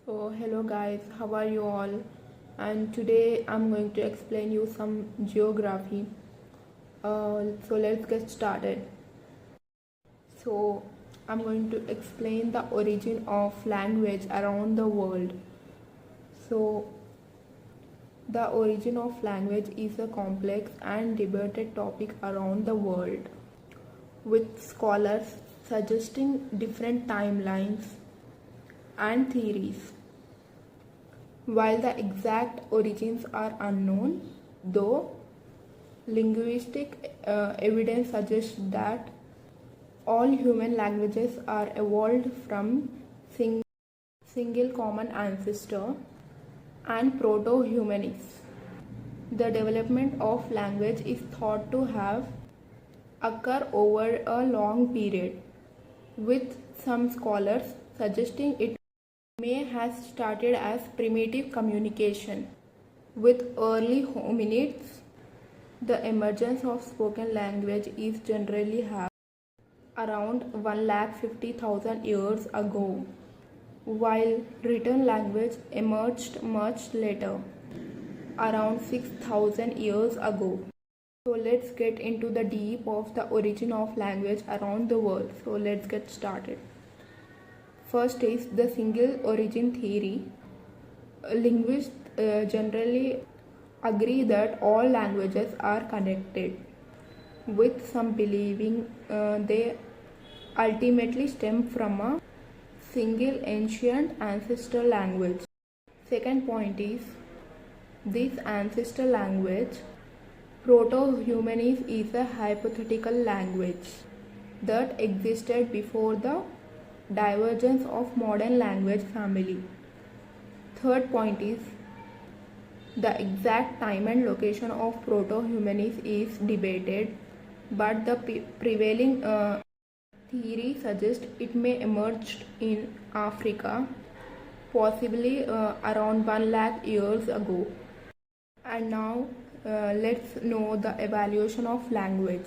So hello guys, how are you all? And today I'm going to explain you some geography. So let's get started. So I'm going to explain the origin of language around the world. So the origin of language is a complex and debated topic around the world, with scholars suggesting different timelines and theories. While the exact origins are unknown, though linguistic evidence suggests that all human languages are evolved from single common ancestor and proto-humanists. The development of language is thought to have occurred over a long period, with some scholars suggesting it may have started as primitive communication with early hominids. The emergence of spoken language is generally happened around 150,000 years ago, while written language emerged much later, around 6,000 years ago. So let's get into the deep of the origin of language around the world. So let's get started. First is the single origin theory. Linguists generally agree that all languages are connected, with some believing they ultimately stem from a single ancient ancestral language. Second point is this ancestral language, Proto-Humanese, is a hypothetical language that existed before the divergence of modern language family. Third point is the exact time and location of Proto-Humanese is debated, but the prevailing theory suggests it may emerge in Africa, possibly around 1 lakh years ago. And now let's know the evolution of language.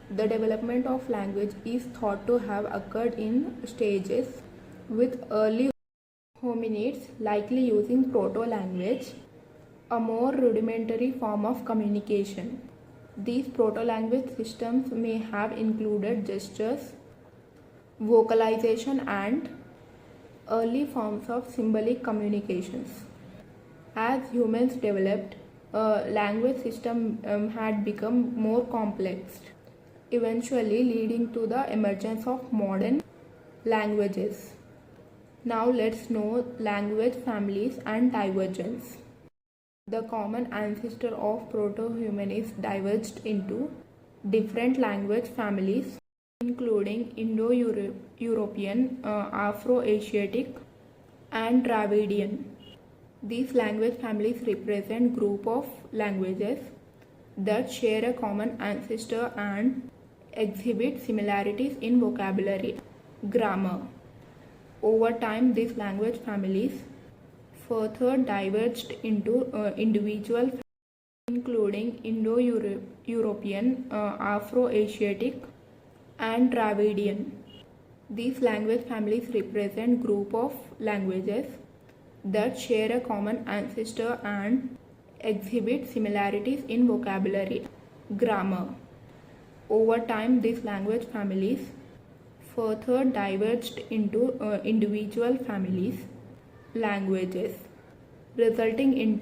The development of language is thought to have occurred in stages, with early hominids likely using proto-language, a more rudimentary form of communication. These proto-language systems may have included gestures, vocalization, and early forms of symbolic communications. As humans developed, language system had become more complex, eventually leading to the emergence of modern languages. Now let's know language families and divergence. The common ancestor of Proto-Humanese diverged into different language families, including Indo-European, Afro-Asiatic, and Dravidian. These language families represent group of languages that share a common ancestor and exhibit similarities in vocabulary, grammar. Over time, these language families further diverged into individual families, including Indo-European, Afro-Asiatic, and Dravidian. These language families represent group of languages that share a common ancestor and exhibit similarities in vocabulary, grammar. Over time, these language families further diverged into individual families, languages, resulting in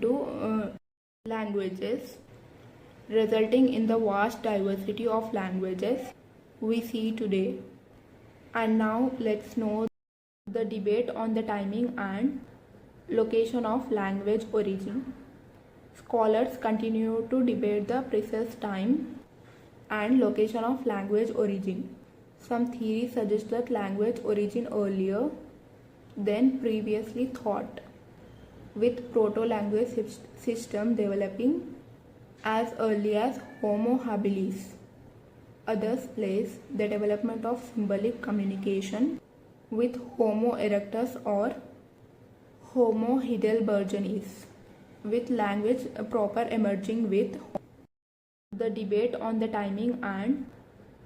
the vast diversity of languages we see today. And now let's know the debate on the timing and location of language origin. Scholars continue to debate the precise time and location of language origin. Some theories suggest that language origin earlier than previously thought, with proto-language system developing as early as Homo habilis. Others place the development of symbolic communication with Homo erectus or Homo heidelbergensis, with language proper emerging with. The debate on the timing and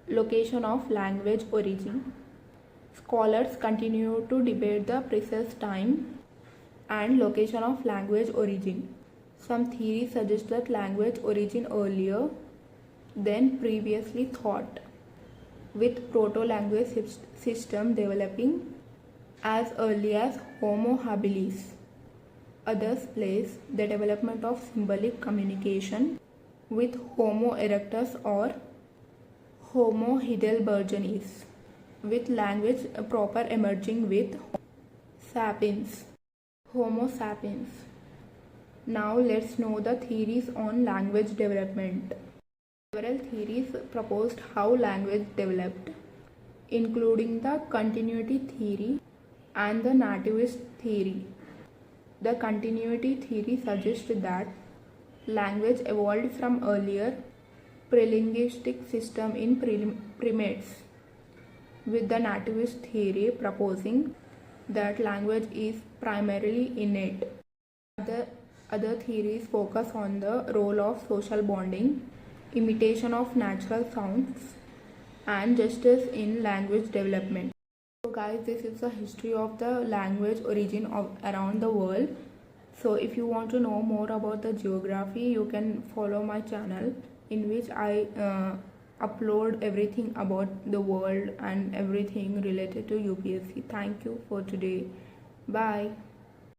location of language origin. Scholars continue to debate the precise time and location of language origin. Some theories suggest that language origin earlier than previously thought, with proto-language system developing as early as Homo habilis. Others place the development of symbolic communication with Homo erectus or Homo heidelbergensis, with language proper emerging with sapiens, Homo sapiens. Now let's know the theories on language development. Several theories proposed how language developed, including the continuity theory and the nativist theory. The continuity theory suggests that language evolved from earlier prelinguistic system in primates, with the nativist theory proposing that language is primarily innate. Other theories focus on the role of social bonding, imitation of natural sounds, and justice in language development. So guys, this is the history of the language origin of around the world. So if you want to know more about the geography, you can follow my channel, in which I upload everything about the world and everything related to UPSC. Thank you for today. Bye.